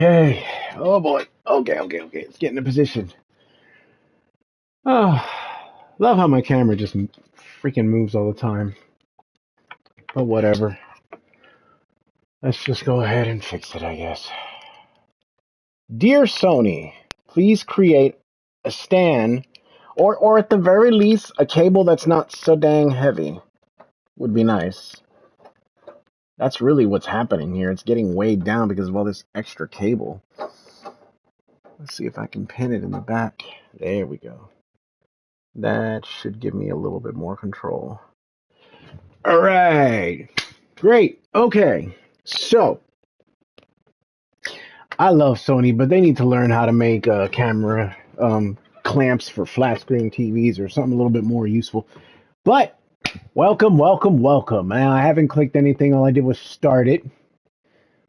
Okay. Oh boy. Okay. Let's get in a position. Oh, love how my camera just freaking moves all the time. But whatever. Let's just go ahead and fix it, I guess. Dear Sony, please create a stand or at the very least a cable that's not so dang heavy would be nice. That's really what's happening here. It's getting weighed down because of all this extra cable. Let's see if I can pin it in the back. There we go. That should give me a little bit more control. All right. Great. Okay. So, I love Sony, but they need to learn how to make camera clamps for flat screen TVs or something a little bit more useful. But welcome. I haven't clicked anything. All I did was start it.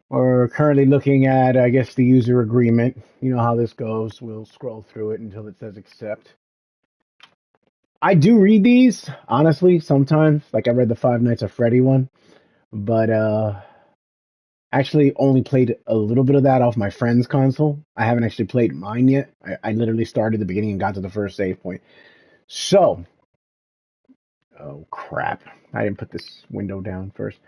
We're currently looking at, I guess, the user agreement. You know how this goes. We'll scroll through it until it says accept. I do read these, honestly, sometimes. Like I read the Five Nights at Freddy one, but actually only played a little bit of that off my friend's console. I haven't actually played mine yet. I literally started at the beginning and got to the first save point. So, oh crap. I didn't put this window down first.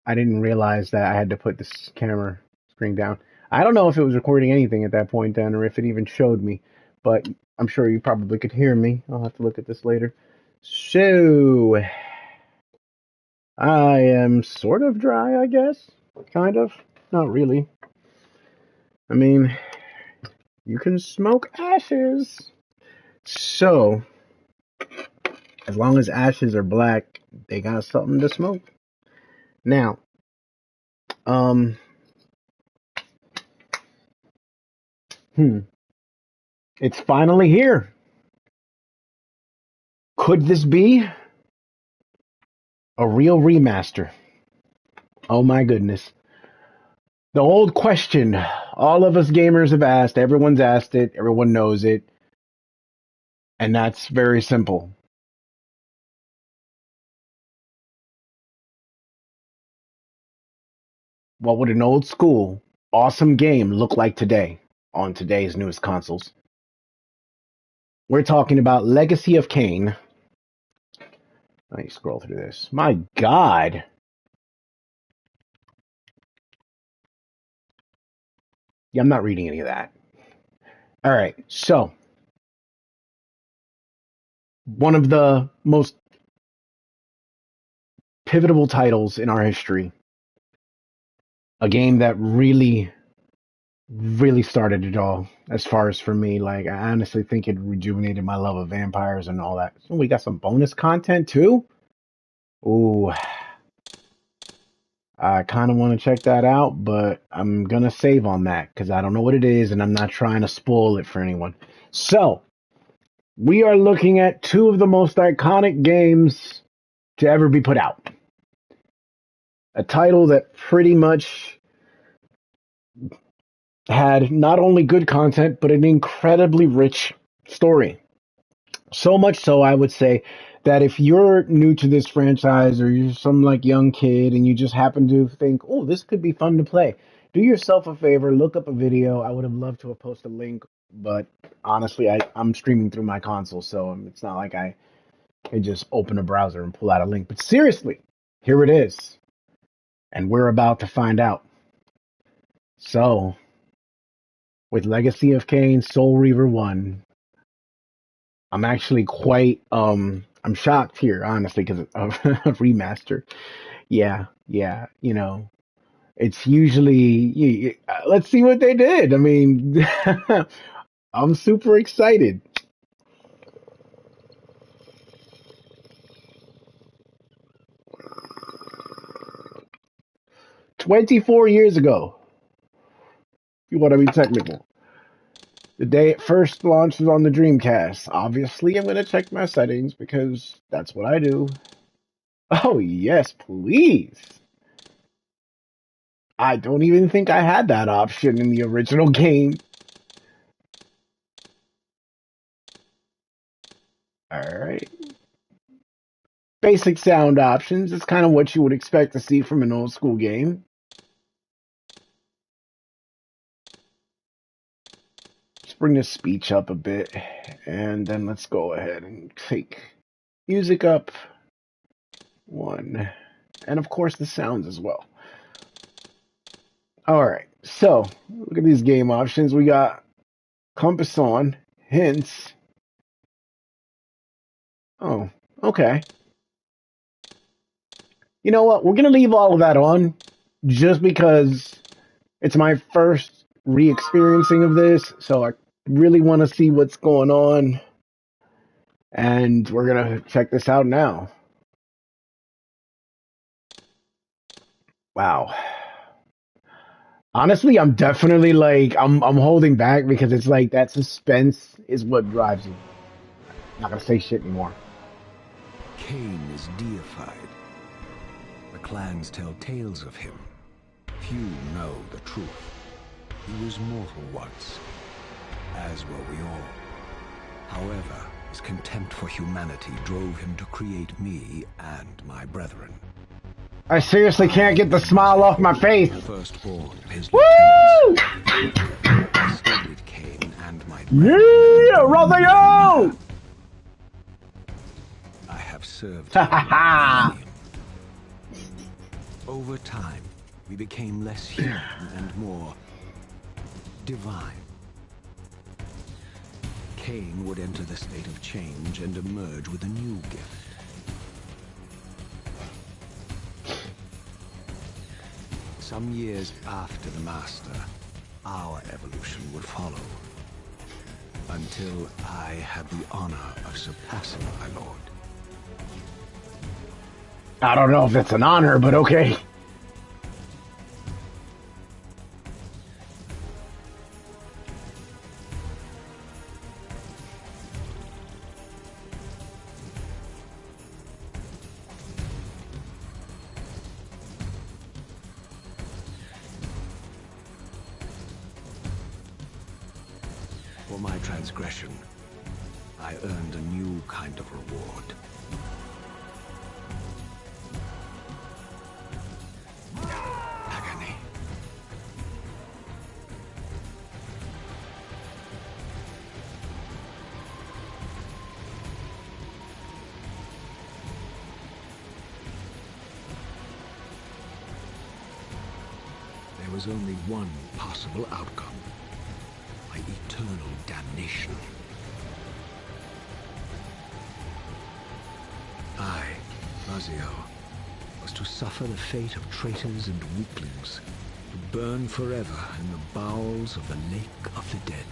I didn't realize that I had to put this camera screen down. I don't know if it was recording anything at that point then or if it even showed me, but I'm sure you probably could hear me. I'll have to look at this later. So, I am sort of dry, I guess. Kind of. Not really. I mean, you can smoke ashes. So, as long as ashes are black, they got something to smoke. Now, um, it's finally here. Could this be a real remaster? Oh my goodness. The old question all of us gamers have asked, everyone's asked it, everyone knows it, and that's very simple. What would an old school, awesome game look like today on today's newest consoles? We're talking about Legacy of Kain. Let me scroll through this. My God. Yeah, I'm not reading any of that. All right. So, one of the most pivotal titles in our history. A game that really started it all as far as for me. Like, I honestly think it rejuvenated my love of vampires and all that. So we got some bonus content too. Ooh, I kind of want to check that out, but I'm gonna save on that because I don't know what it is and I'm not trying to spoil it for anyone. So, we are looking at two of the most iconic games to ever be put out. A title that pretty much had not only good content, but an incredibly rich story. So much so, I would say that if you're new to this franchise or you're some like young kid and you just happen to think, oh, this could be fun to play, do yourself a favor, look up a video. I would have loved to have posted a link, but honestly, I'm streaming through my console, so it's not like I can just open a browser and pull out a link. But seriously, here it is. And we're about to find out. So, with Legacy of Kain, Soul Reaver 1, I'm actually quite I'm shocked here, honestly, because of a remaster. Yeah, it's usually let's see what they did. I mean, I'm super excited. 24 years ago, if you want to be technical. The day it first launches on the Dreamcast. Obviously, I'm going to check my settings because that's what I do. Oh, yes, please. I don't even think I had that option in the original game. All right. Basic sound options is kind of what you would expect to see from an old school game. bring the speech up a bit, and then let's go ahead and take music up 1, and of course the sounds as well. All right, so look at these game options. We got compass on, hints. Oh, okay. You know what? We're gonna leave all of that on, just because it's my first re-experiencing of this, so I really want to see what's going on, and we're gonna check this out now. Wow. Honestly, I'm definitely like I'm holding back because it's like that suspense is what drives me. I'm not gonna say shit anymore. Kain is deified. The clans tell tales of him. Few know the truth. He was mortal once, as were we all. However, his contempt for humanity drove him to create me and my brethren. I seriously can't get the smile off my face. The firstborn of his Woo! lieutenants. I studied Kain and my brethren. Yeah, Raphael! I have served Ha ha ha! Over time, we became less human and more divine. Kain would enter the state of change and emerge with a new gift. Some years after the Master, our evolution would follow. Until I had the honor of surpassing my lord. I don't know if it's an honor, but okay. For my transgression, I earned a new kind of reward. Agony. There was only one possible outcome. My eternal damnation. I, Raziel, was to suffer the fate of traitors and weaklings, to burn forever in the bowels of the Lake of the Dead.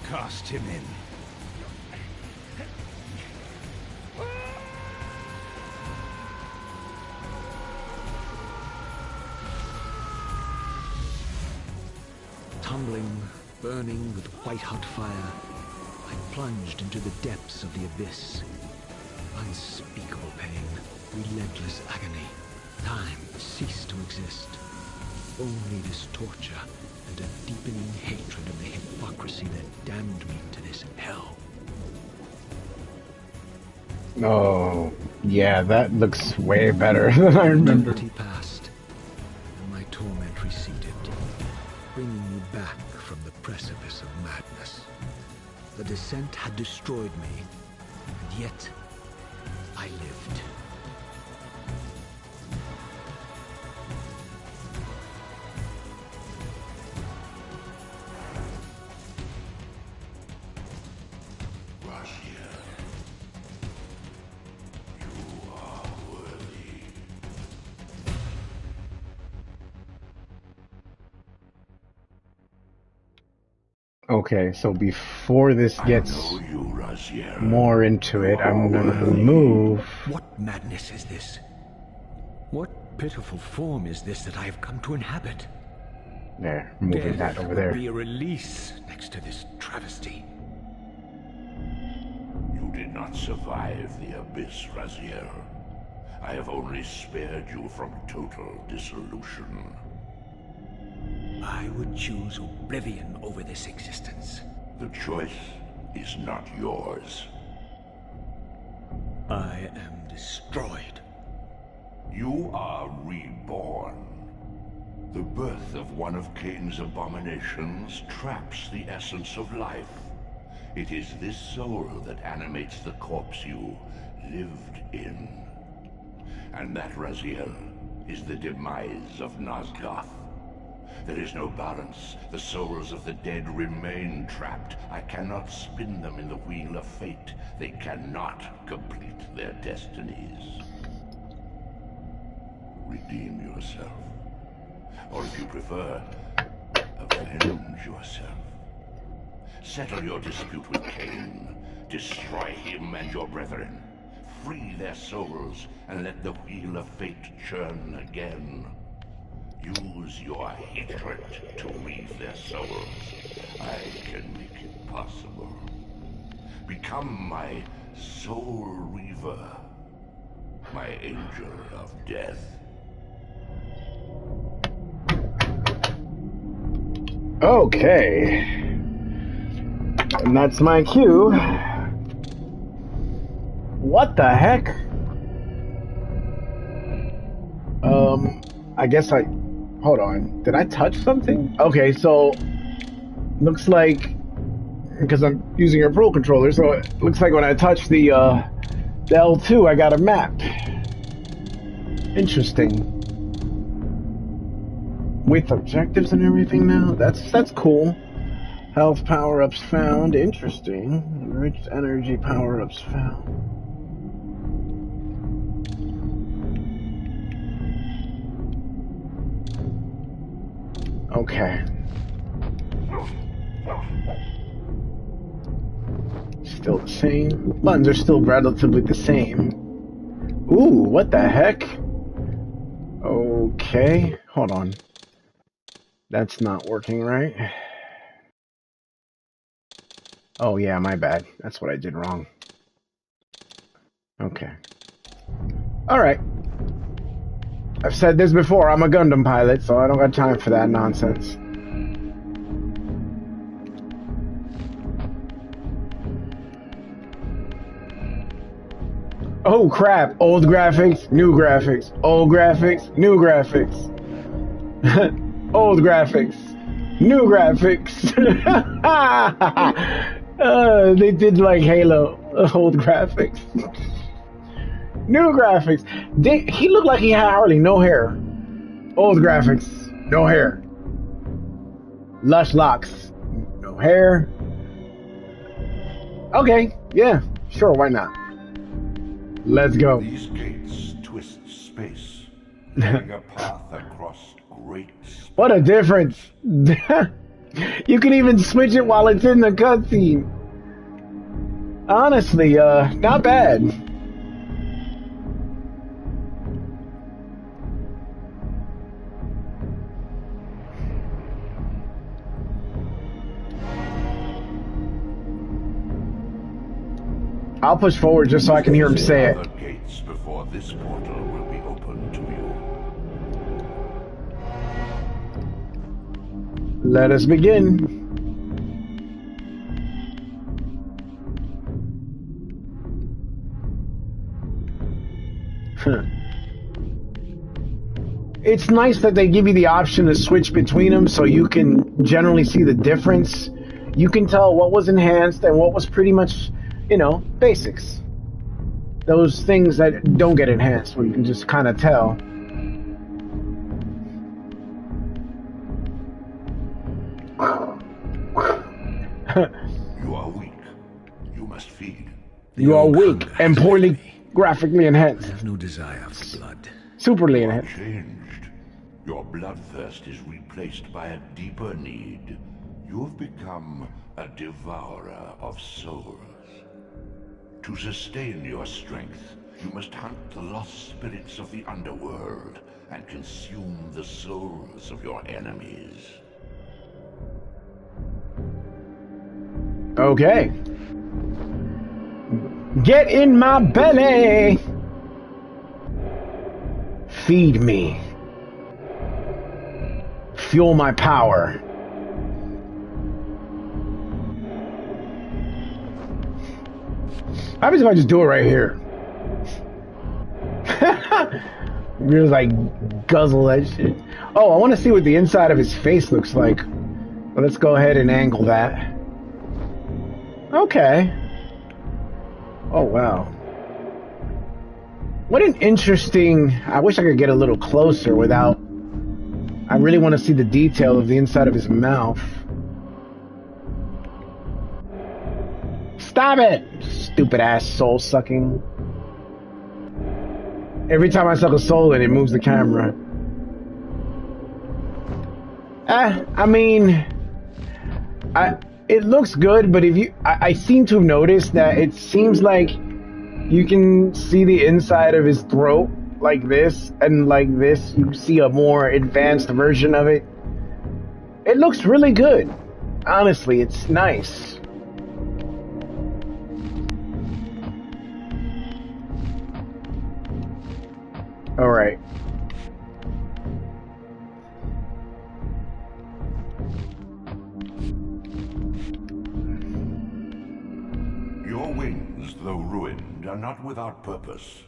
Cast him in. Tumbling, burning with white-hot fire, I plunged into the depths of the abyss. Unspeakable pain, relentless agony. Time ceased to exist. Only this torture and a deepening hatred of the hypocrisy that damned me to this hell. Oh, yeah, that looks way better than I remember. Eternity passed, and my torment receded, bringing me back from the precipice of madness. The descent had destroyed me, and yet I lived. Okay, so before this gets more into it, I'm gonna move. What madness is this? What pitiful form is this that I have come to inhabit? There, moving that over would there. be a release next to this travesty. You did not survive the abyss, Raziel. I have only spared you from total dissolution. I would choose oblivion over this existence. The choice is not yours. I am destroyed. You are reborn. The birth of one of Kain's abominations traps the essence of life. It is this soul that animates the corpse you lived in. And that, Raziel, is the demise of Nosgoth. There is no balance. The souls of the dead remain trapped. I cannot spin them in the wheel of fate. They cannot complete their destinies. Redeem yourself. Or if you prefer, avenge yourself. Settle your dispute with Kain. Destroy him and your brethren. Free their souls and let the wheel of fate churn again. Use your hatred to weave their souls. I can make it possible. Become my soul Reaver, my angel of death. Okay. And that's my cue. What the heck? I guess hold on. Did I touch something? Okay, so looks like, because I'm using a Pro controller, so it looks like when I touch the L2, I got a map. Interesting. With objectives and everything now? That's cool. Health power-ups found. Interesting. Enriched energy power-ups found. Okay. Still the same. Buttons are still relatively the same. Ooh, what the heck? Okay. Hold on. That's not working right. Oh yeah, my bad. That's what I did wrong. Okay. Alright. I've said this before, I'm a Gundam pilot, so I don't got time for that nonsense. Oh crap, old graphics, new graphics, old graphics, new graphics. Old graphics, new graphics. They did like Halo, old graphics. New graphics. He looked like he had hardly no hair. Old graphics, no hair. Lush locks, no hair. Okay, yeah, sure, why not? Let's go. These gates twist space, laying a path across great space. What a difference. You can even switch it while it's in the cutscene. Honestly, not bad. I'll push forward just so I can hear him say it. Other gates before this portal will be open to you. Let us begin. It's nice that they give you the option to switch between them so you can generally see the difference. You can tell what was enhanced and what was pretty much, you know, basics. Those things that don't get enhanced, where you can just kind of tell. You are weak. You must feed. You are weak and poorly graphically I enhanced. have no desire for blood. Superly You are enhanced. changed. Your bloodthirst is replaced by a deeper need. You have become a devourer of souls. To sustain your strength, you must hunt the lost spirits of the underworld and consume the souls of your enemies. Okay. Get in my belly! Feed me. Fuel my power. How happens if I just do it right here? You're like guzzle that shit. Oh, I want to see what the inside of his face looks like. Well, let's go ahead and angle that. Okay. Oh, wow. What an interesting... I wish I could get a little closer without... I really want to see the detail of the inside of his mouth. Stop it! Stupid ass soul sucking. Every time I suck a soul in, it moves the camera. I mean... it looks good, but if you... I seem to have noticed that it seems like you can see the inside of his throat like this, and like this, you see a more advanced version of it. It looks really good. Honestly, it's nice. All right. Your wings, though ruined, are not without purpose.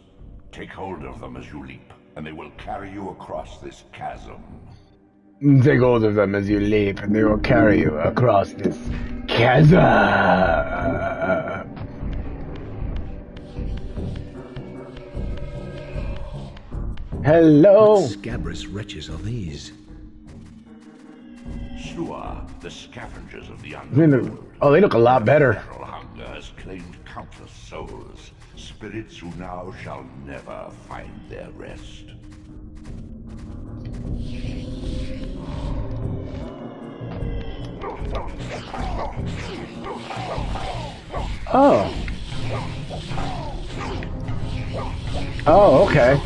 Take hold of them as you leap, and they will carry you across this chasm. Take hold of them as you leap, and they will carry you across this chasm. Hello. What scabrous wretches are these? Sua, the scavengers of the underworld. Oh, they look a lot better. Feral hunger has claimed countless souls, spirits who now shall never find their rest. Oh. Oh, okay.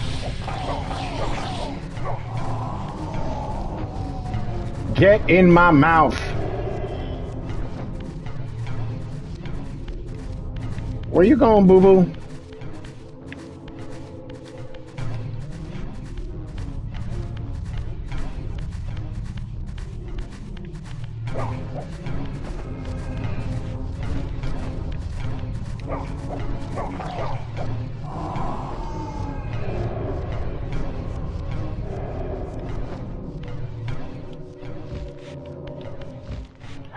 Get in my mouth. Where you going, boo-boo?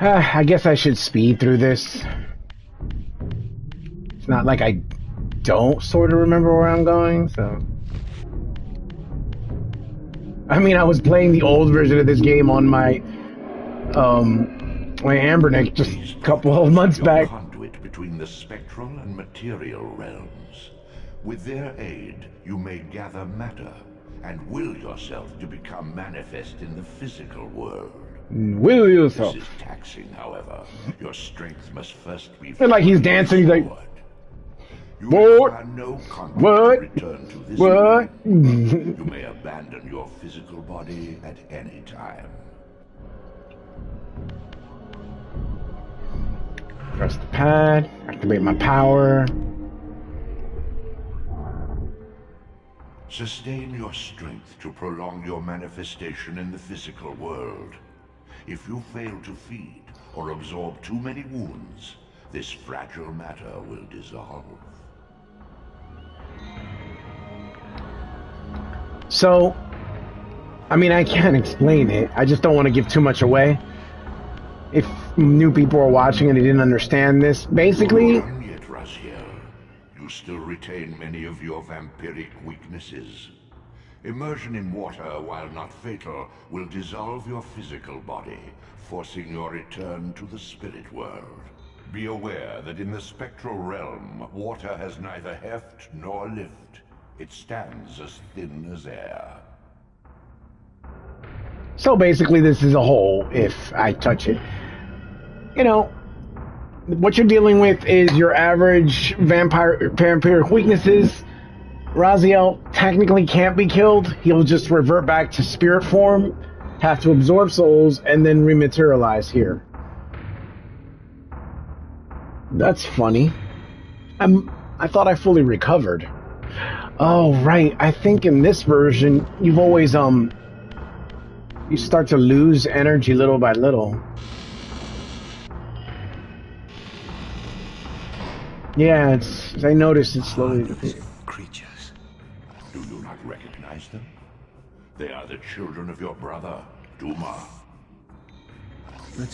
I guess I should speed through this. It's not like I don't sort of remember where I'm going, so... I mean, I was playing the old version of this game on my Ambernick just a couple of months back. Conduit between the spectral and material realms. With their aid, you may gather matter and will yourself to become manifest in the physical world. Will yourself. This is taxing, however. Your strength must first be... And like he's dancing, he's like... You What? no What? to return to this What? world. You may abandon your physical body at any time. Press the pad, activate my power. Sustain your strength to prolong your manifestation in the physical world. If you fail to feed or absorb too many wounds, this fragile matter will dissolve. So, I mean, I can't explain it. I just don't want to give too much away. If new people are watching and they didn't understand this, basically... Yet, Raziel, you still retain many of your vampiric weaknesses. Immersion in water, while not fatal, will dissolve your physical body, forcing your return to the spirit world. Be aware that in the spectral realm, water has neither heft nor lift. It stands as thin as air. So basically this is a hole if I touch it. You know, what you're dealing with is your average vampiric weaknesses. Raziel technically can't be killed. He'll just revert back to spirit form, have to absorb souls, and then rematerialize here. That's funny. I thought I fully recovered. Oh, right. I think in this version, you've always, you start to lose energy little by little. Yeah, I noticed it's slowly... Creatures. Do you not not recognize them? They are the children of your brother, Duma.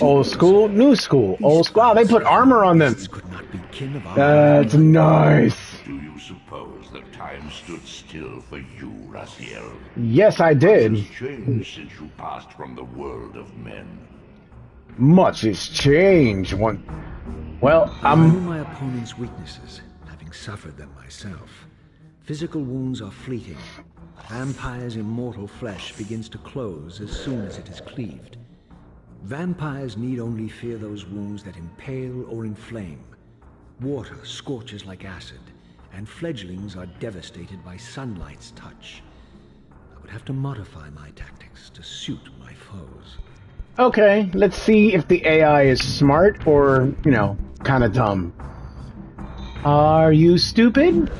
Old school, new school. Old school. Wow, they put armor on them. Could not be kin of our That's nice. Do you suppose that time stood still for you, Raziel? Yes, I did. What has changed since you passed from the world of men? Much has changed. Well, I know my opponent's weaknesses, having suffered them myself. Physical wounds are fleeting. Vampire's immortal flesh begins to close as soon as it is cleaved. Vampires need only fear those wounds that impale or inflame. Water scorches like acid, and fledglings are devastated by sunlight's touch. I would have to modify my tactics to suit my foes. okay, let's see if the AI is smart or, kind of dumb. Are you stupid?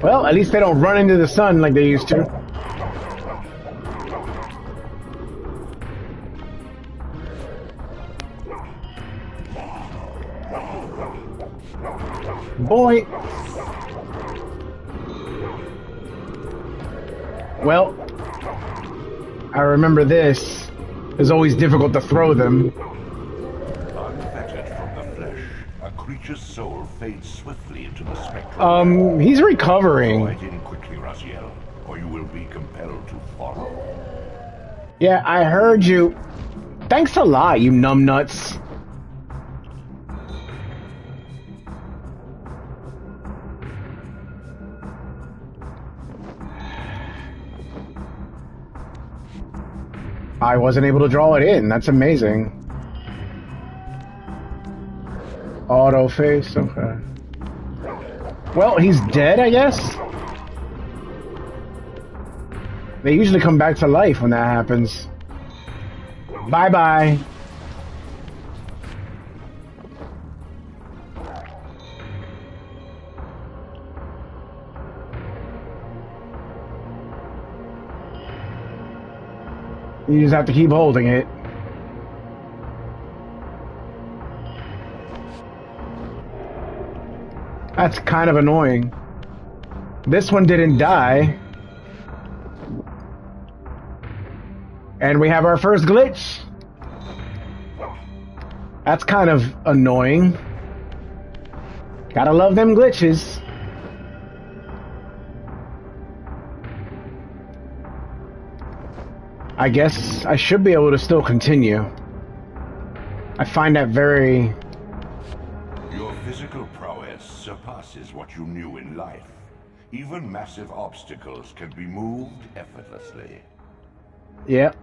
Well, at least they don't run into the sun like they used to. Boy. Well, I remember this. It's always difficult to throw them. Unfettered from the flesh, a creature's soul fades swiftly into the spectrum. He's recovering. Ride in quickly, Raziel, or you will be compelled to follow. Yeah, I heard you. Thanks a lot, you numbnuts. I wasn't able to draw it in. That's amazing. Auto face, okay. Well, he's dead, I guess? They usually come back to life when that happens. Bye-bye. You just have to keep holding it. That's kind of annoying. This one didn't die. And we have our first glitch. That's kind of annoying. Gotta love them glitches. I guess I should be able to still continue. I find that very... Your physical prowess surpasses what you knew in life. Even massive obstacles can be moved effortlessly. Yep.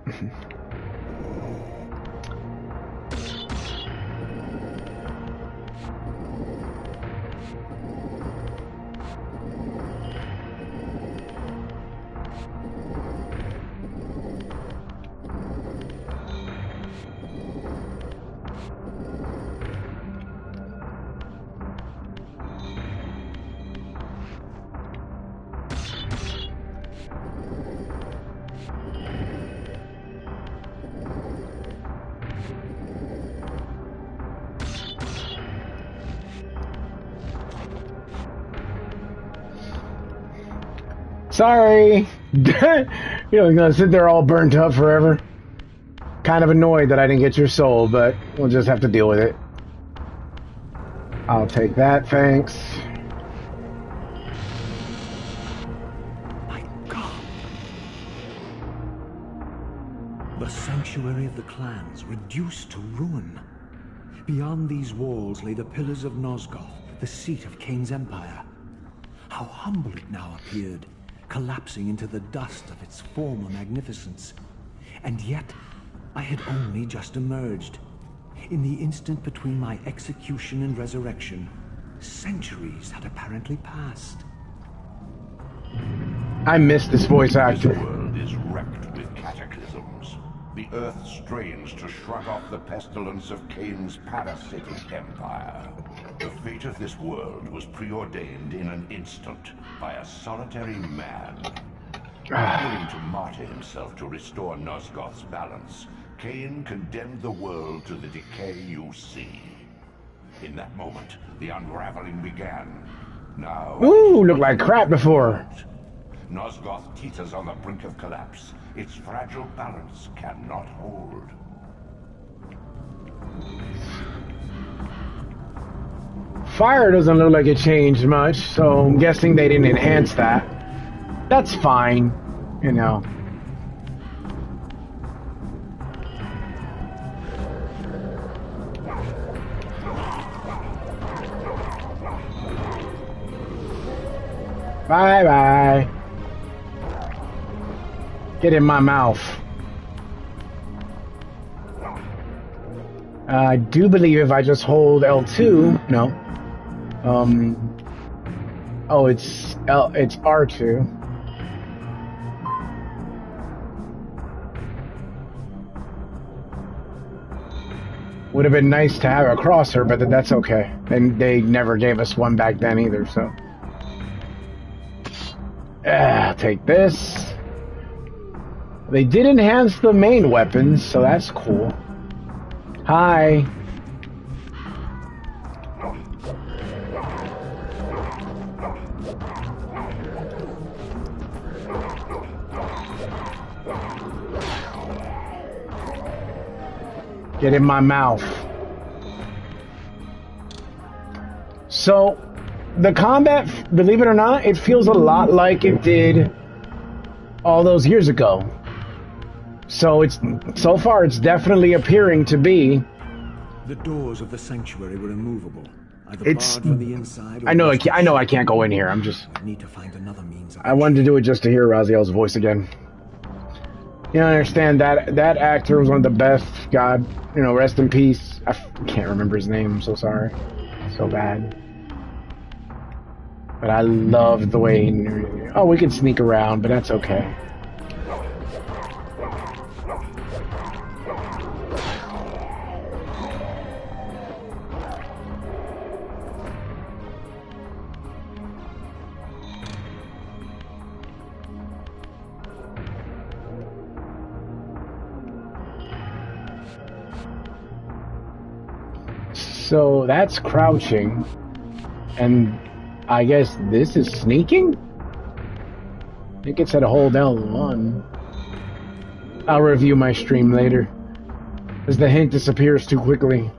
Sorry. You're gonna sit there all burnt up forever. Kind of annoyed that I didn't get your soul, but we'll just have to deal with it. I'll take that, thanks. My God! The sanctuary of the clans reduced to ruin. Beyond these walls lay the pillars of Nosgoth, the seat of Kain's empire. How humble it now appeared, collapsing into the dust of its former magnificence. And yet, I had only just emerged. In the instant between my execution and resurrection, centuries had apparently passed. I miss this voice actor. This world is wrecked with cataclysms. The earth strains to shrug off the pestilence of Kain's parasitic empire. The fate of this world was preordained in an instant by a solitary man. Willing to martyr himself to restore Nosgoth's balance, Kain condemned the world to the decay you see. In that moment, the unraveling began. Now, Ooh, looked like crap before. Nosgoth teeters on the brink of collapse. Its fragile balance cannot hold. Fire doesn't look like it changed much, so I'm guessing they didn't enhance that. That's fine, you know. Bye bye. Get in my mouth. I do believe if I just hold L2, no. Oh, it's R2. Would have been nice to have a crosser, but that's okay. And they never gave us one back then either, so. I'll take this. They did enhance the main weapons, so that's cool. Hi. Get in my mouth. So, the combat, believe it or not, it feels a lot like it did all those years ago. So so far it's definitely appearing to be. The doors of the sanctuary were immovable. Either barred from the inside or I know I can't go in here. I'm just. I need to find another means of I wanted to do it just to hear Raziel's voice again. You know, I understand that actor was one of the best. God, you know, rest in peace. I can't remember his name. I'm so sorry. So bad. But I loved the way he... Oh, we can sneak around, but that's okay. So that's crouching, and I guess this is sneaking? I think it said hold L1. I'll review my stream later, as the hint disappears too quickly.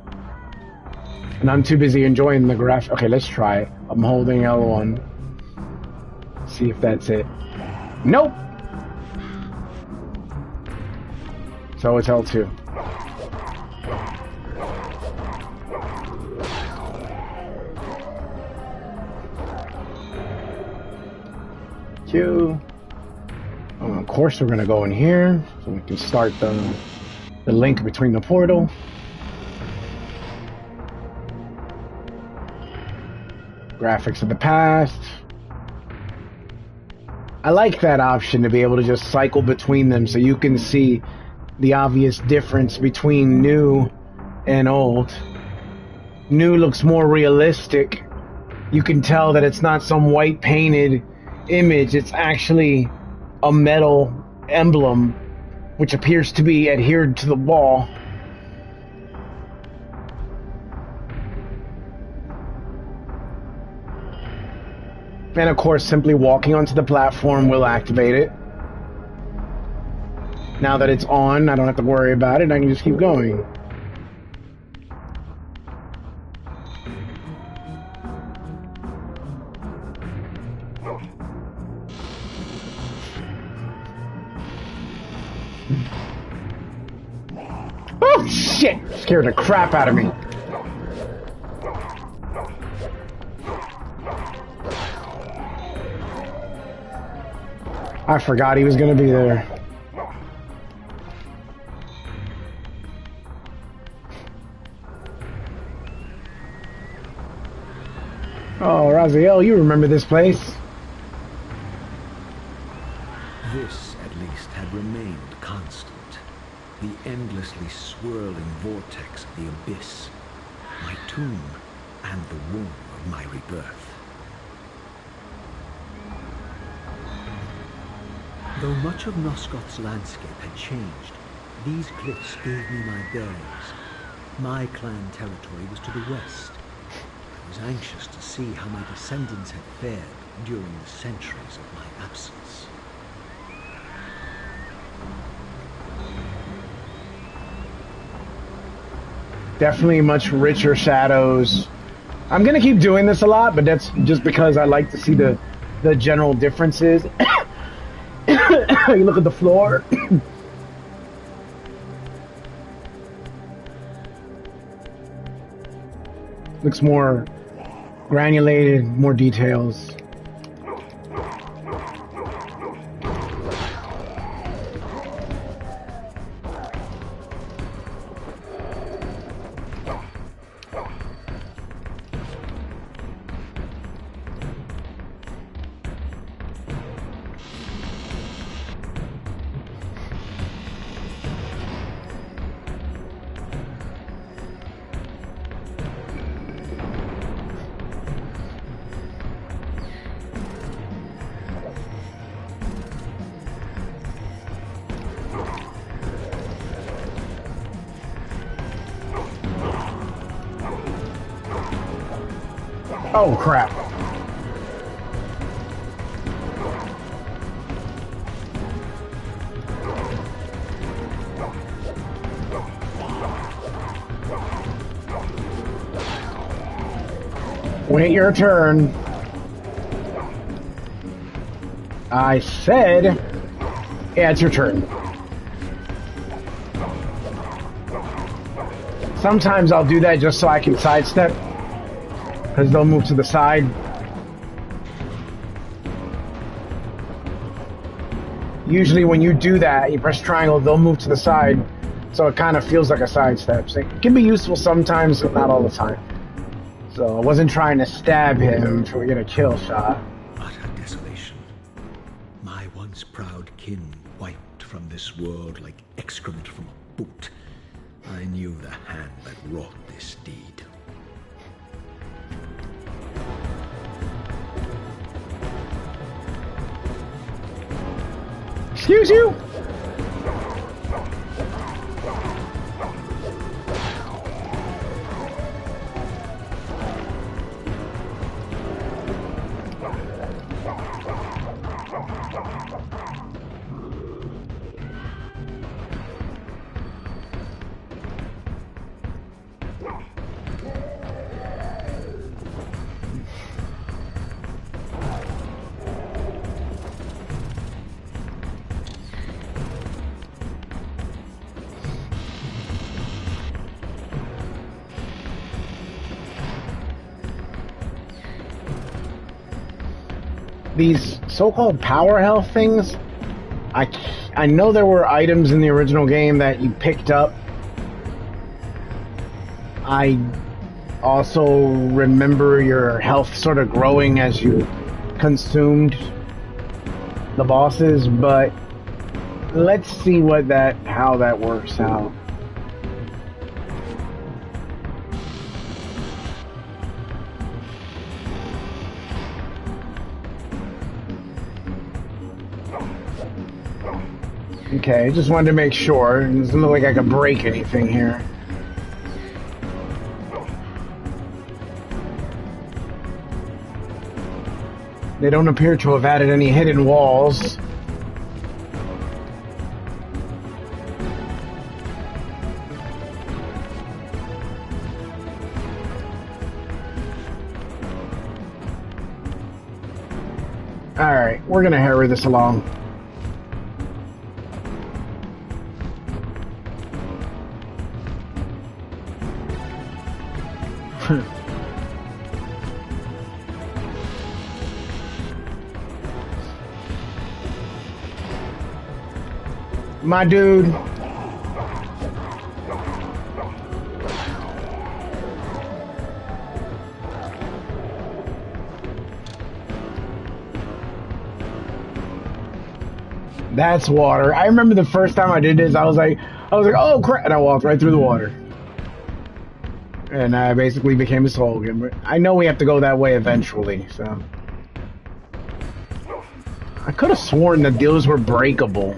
And I'm too busy enjoying the graph. Okay, let's try it. I'm holding L1. See if that's it. Nope! So it's L2. Q. Of course we're gonna go in here so we can start the link between the portal. Graphics of the past. I like that option to be able to just cycle between them so you can see the obvious difference between new and old. New looks more realistic. You can tell that it's not some white painted image, it's actually a metal emblem which appears to be adhered to the wall. And of course, simply walking onto the platform will activate it. Now that it's on, I don't have to worry about it, I can just keep going. Oh shit! Scared the crap out of me. I forgot he was gonna be there. Oh, Raziel, you remember this place. This, at least, had remained constant. The endlessly swirling vortex of the abyss. My tomb and the womb of my rebirth. Though much of Nosgoth's landscape had changed, these cliffs gave me my bearings. My clan territory was to the west. I was anxious to see how my descendants had fared during the centuries of my absence. Definitely much richer shadows. I'm gonna keep doing this a lot, but that's just because I like to see the general differences. You look at the floor. Looks more granulated, more details. Oh crap. Wait your turn. I said, yeah, it's your turn. Sometimes I'll do that just so I can sidestep, because they'll move to the side. Usually when you do that, you press triangle, they'll move to the side, so it kind of feels like a sidestep. So it can be useful sometimes, but not all the time. So I wasn't trying to stab him to get a kill shot. Utter desolation. My once proud kin wiped from this world like excrement from a boot. I knew the hand that wrought this deed. Excuse you? These so-called power health things, I know there were items in the original game that you picked up. I also remember your health sort of growing as you consumed the bosses, but let's see how that works out. Okay, just wanted to make sure. It doesn't look like I could break anything here. They don't appear to have added any hidden walls. Alright, we're gonna hurry this along. My dude. That's water. I remember the first time I did this, I was like, oh crap, and I walked right through the water. And I basically became a soul again, but I know we have to go that way eventually, so. I could have sworn that those were breakable.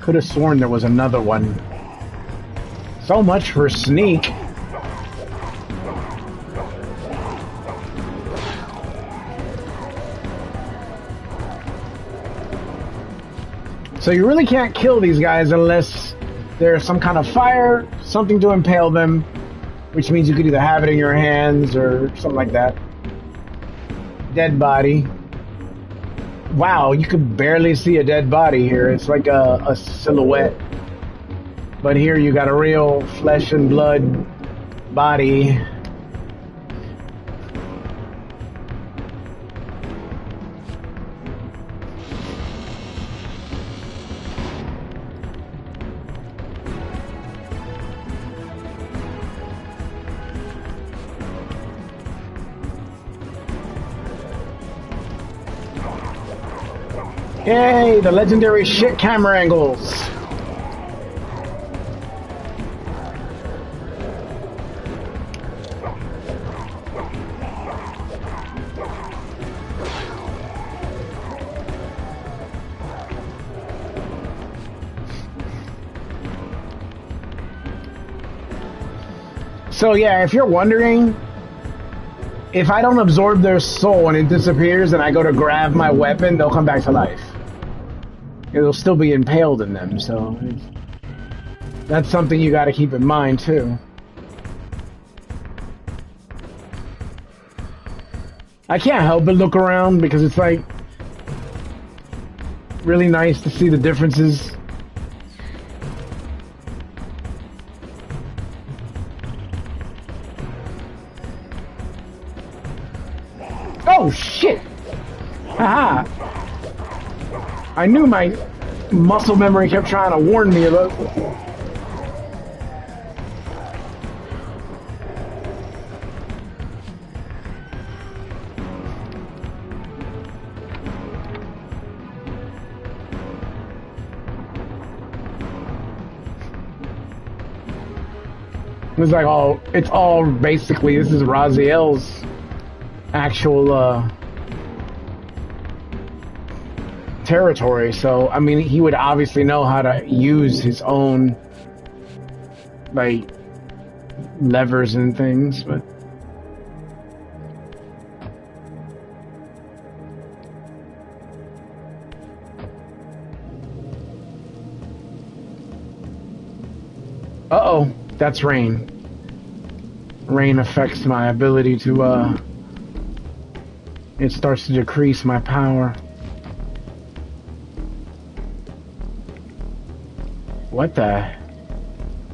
Could have sworn there was another one. So much for sneak. So you really can't kill these guys unless there's some kind of fire, something to impale them, which means you could either have it in your hands or something like that. Dead body. Wow, you could barely see a dead body here. It's like a silhouette. But here you got a real flesh and blood body. Yay, the legendary shit camera angles. So yeah, if you're wondering, if I don't absorb their soul and it disappears and I go to grab my weapon, they'll come back to life. It'll still be impaled in them, so that's something you got to keep in mind too. I can't help but look around because it's like really nice to see the differences. Oh shit! Haha! I knew my muscle memory kept trying to warn me about. It's like it's all basically, this is Raziel's actual territory, so I mean he would obviously know how to use his own like levers and things, but uh-oh, that's rain. Rain affects my ability to it starts to decrease my power. What the?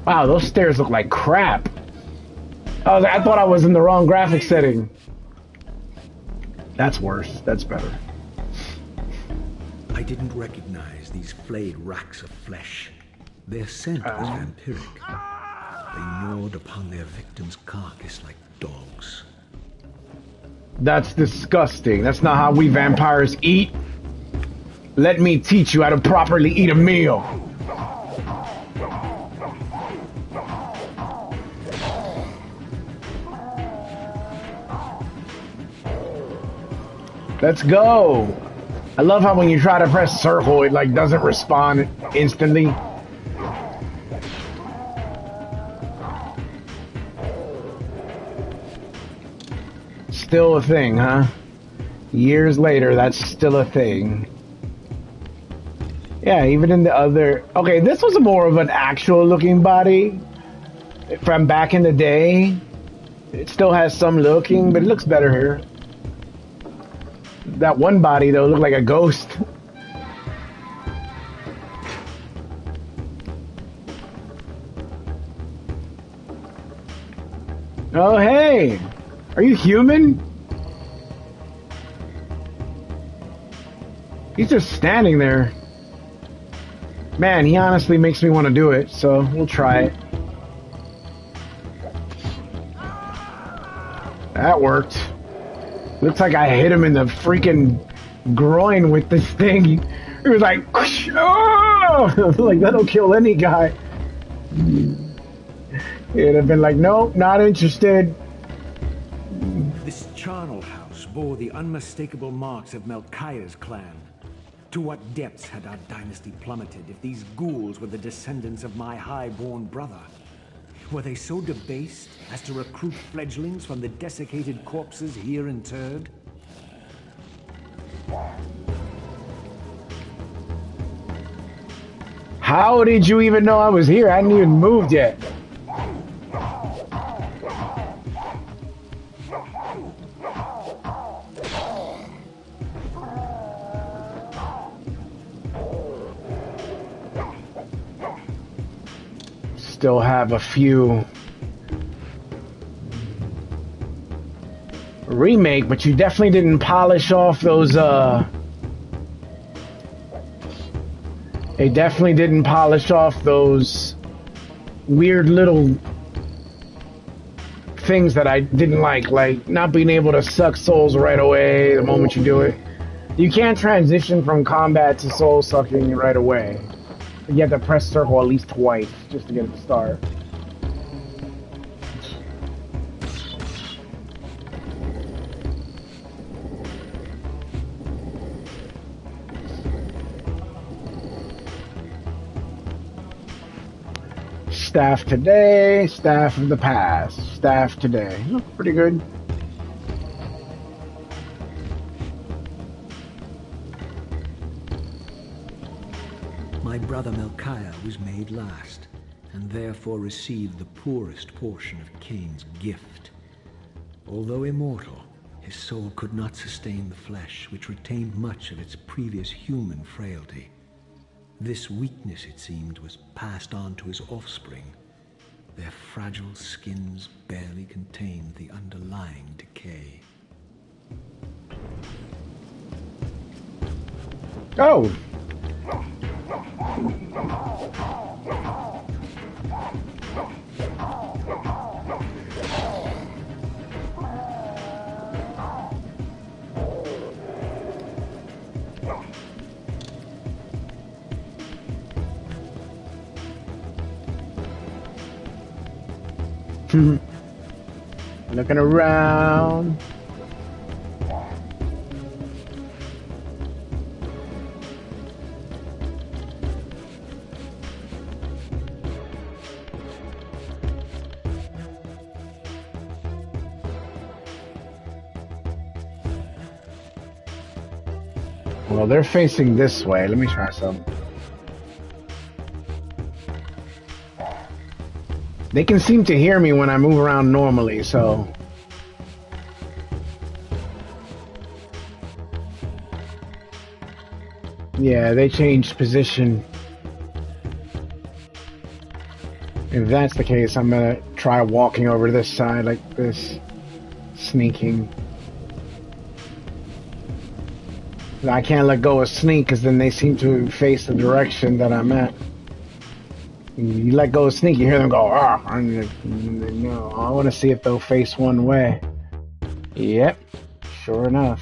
Wow, those stairs look like crap. I thought I was in the wrong graphic setting. That's worse. That's better. I didn't recognize these flayed racks of flesh. Their scent was vampiric. They gnawed upon their victim's carcass like dogs. That's disgusting. That's not how we vampires eat. Let me teach you how to properly eat a meal. Let's go. I love how when you try to press circle, it like doesn't respond instantly. Still a thing, huh? Years later, that's still a thing. Yeah, even in the other... Okay, this was more of an actual looking body from back in the day. It still has some looking, but it looks better here. That one body, though, looked like a ghost. Oh, hey! Are you human? He's just standing there. Man, he honestly makes me want to do it, so we'll try it. That worked. Looks like I hit him in the freaking groin with this thing. He was like, oh! Like, that'll kill any guy. He'd have been like, nope, not interested. This charnel house bore the unmistakable marks of Melchiah's clan. To what depths had our dynasty plummeted if these ghouls were the descendants of my high-born brother? Were they so debased as to recruit fledglings from the desiccated corpses here interred? How did you even know I was here? I hadn't even moved yet. Still have a few remake, but you definitely didn't polish off those they definitely didn't polish off those weird little things that I didn't like not being able to suck souls right away the moment you do it. You can't transition from combat to soul sucking right away. You have to press circle at least twice just to get it to start. Staff today, staff of the past, staff today. Oh, pretty good. My brother Melchiah was made last, and therefore received the poorest portion of Kain's gift. Although immortal, his soul could not sustain the flesh, which retained much of its previous human frailty. This weakness, it seemed, was passed on to his offspring. Their fragile skins barely contained the underlying decay. Oh! Looking around. Well, they're facing this way. Let me try some. They can seem to hear me when I move around normally, so... Yeah, they changed position. If that's the case, I'm gonna try walking over to this side like this. Sneaking. I can't let go of sneak because then they seem to face the direction that I'm at. You let go of sneak, you hear them go, ah! No, I want to see if they'll face one way. Yep, sure enough.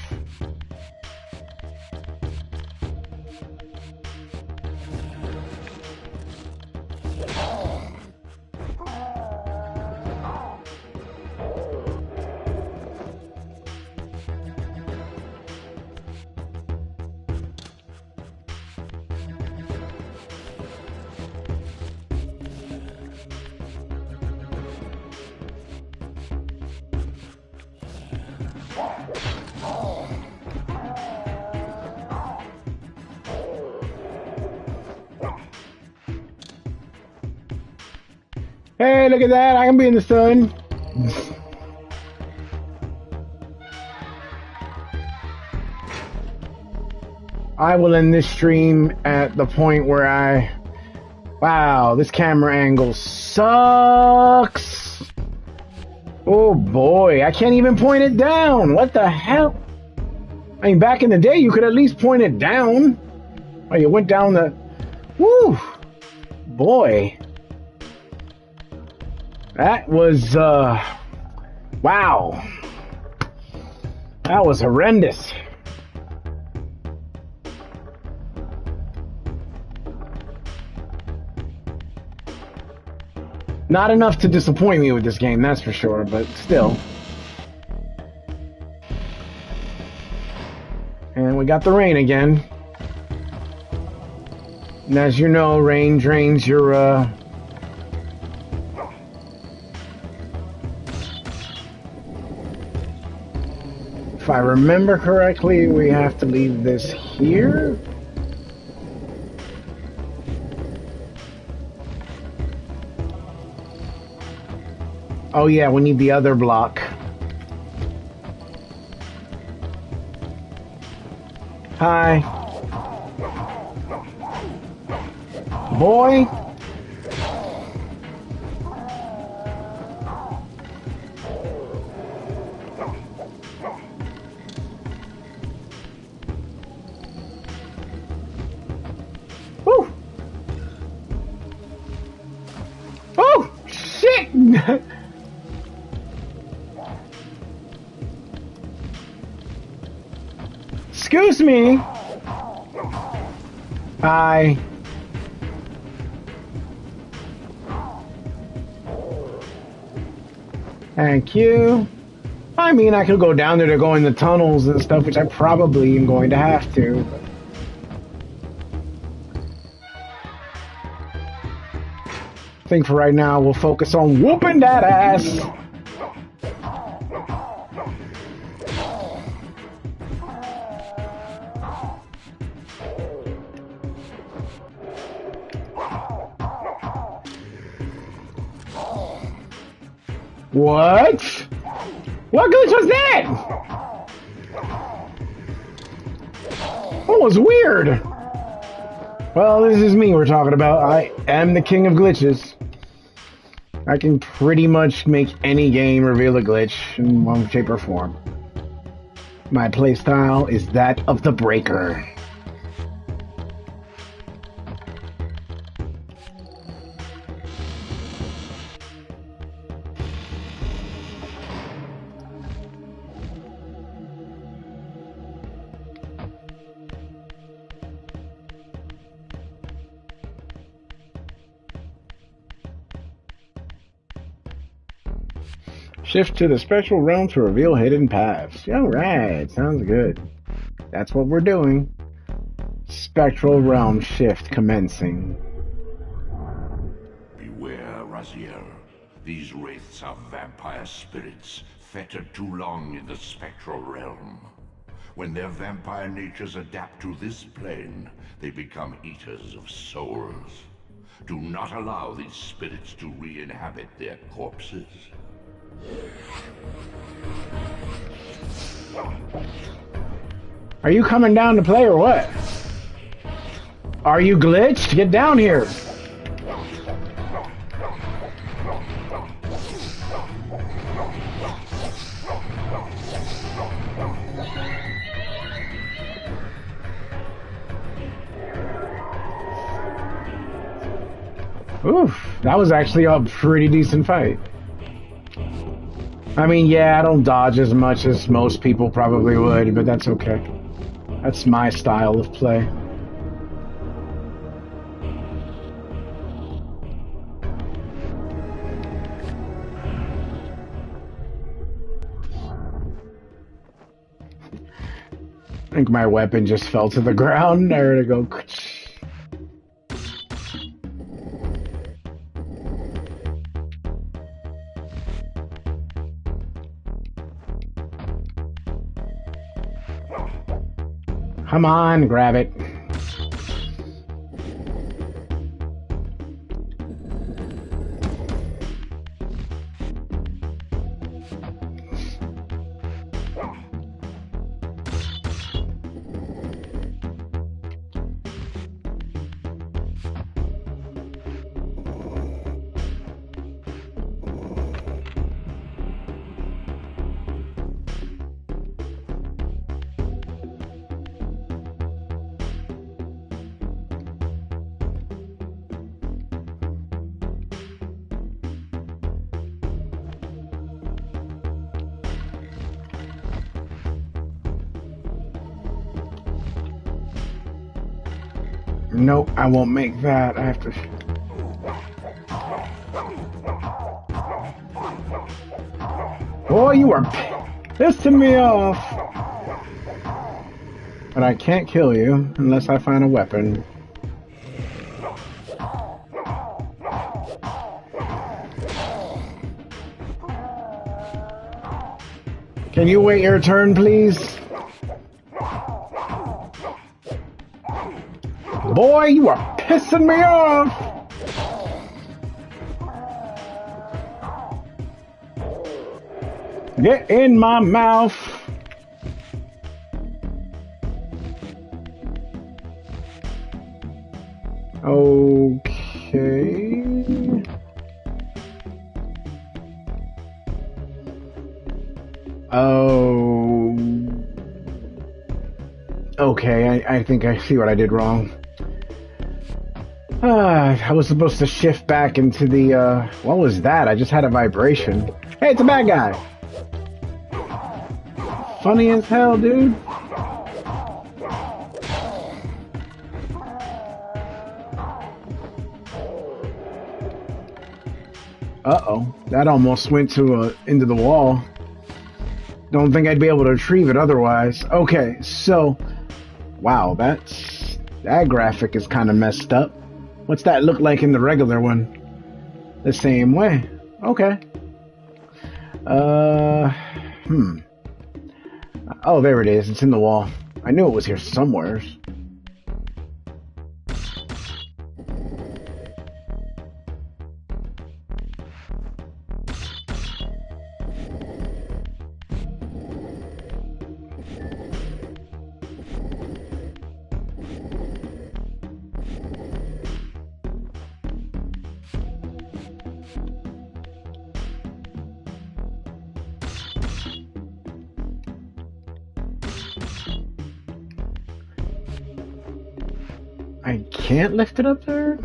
Hey, look at that! I can be in the sun! I will end this stream at the point where I... Wow, this camera angle sucks! Oh boy, I can't even point it down! What the hell? I mean, back in the day, you could at least point it down. Oh, you went down the... Woo! Boy. That was, wow. That was horrendous. Not enough to disappoint me with this game, that's for sure, but still. And we got the rain again. And as you know, rain drains your, if I remember correctly, we have to leave this here? Oh yeah, we need the other block. Hi. Boy. Woo. Oh, shit. Excuse me. Hi. Thank you. I mean, I could go down there to go in the tunnels and stuff, which I probably am going to have to. I think for right now, we'll focus on whooping that ass. What? What glitch was that? That was weird. Well, this is me we're talking about. I am the king of glitches. I can pretty much make any game reveal a glitch in one shape or form. My playstyle is that of the breaker. Shift to the spectral realm to reveal hidden paths. Alright, sounds good. That's what we're doing. Spectral realm shift commencing. Beware, Raziel. These wraiths are vampire spirits, fettered too long in the spectral realm. When their vampire natures adapt to this plane, they become eaters of souls. Do not allow these spirits to re-inhabit their corpses. Are you coming down to play or what? Are you glitched? Get down here. Oof, that was actually a pretty decent fight. I mean, yeah, I don't dodge as much as most people probably would, but that's okay. That's my style of play. I think my weapon just fell to the ground. There to go. Come on, grab it. Nope, I won't make that. I have to... Boy, you are pissing me off. But I can't kill you unless I find a weapon. Can you wait your turn, please? Boy, you are pissing me off! Get in my mouth! Okay... Oh... Okay, I think I see what I did wrong. I was supposed to shift back into the, what was that? I just had a vibration. Hey, it's a bad guy! Funny as hell, dude. Uh-oh. That almost went to into the wall. Don't think I'd be able to retrieve it otherwise. Okay, so... Wow, that graphic is kind of messed up. What's that look like in the regular one? The same way. Okay. Oh, there it is. It's in the wall. I knew it was here somewhere. I can't lift it up there?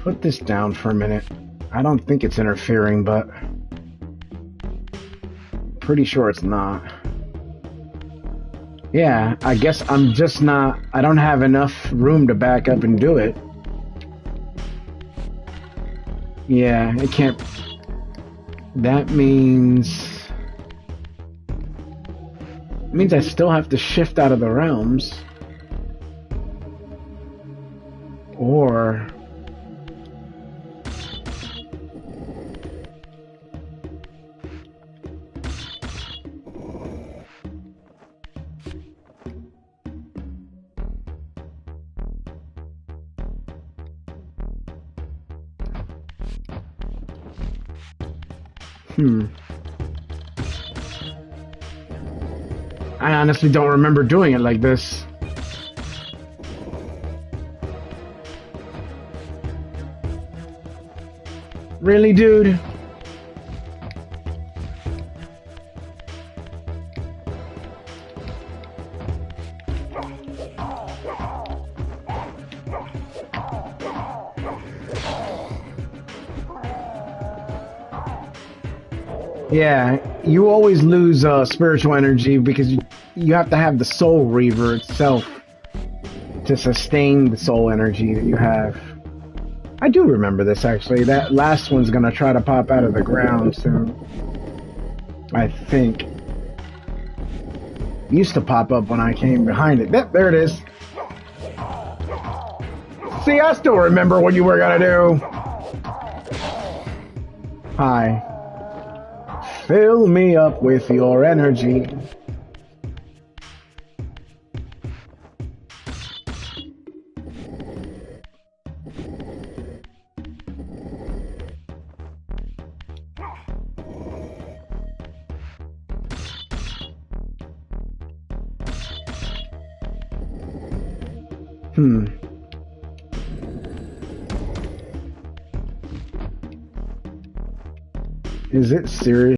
Put this down for a minute. I don't think it's interfering, but... pretty sure it's not. Yeah, I guess I'm just not... I don't have enough room to back up and do it. Yeah, it can't... That means I still have to shift out of the realms. Or... I honestly don't remember doing it like this. Really, dude? Yeah, you always lose spiritual energy because you have to have the soul Reaver itself to sustain the soul energy that you have. I do remember this, actually. That last one's gonna try to pop out of the ground soon. I think. It used to pop up when I came behind it. Yep, there it is. See, I still remember what you were gonna do. Hi. Fill me up with your energy. Is it serious?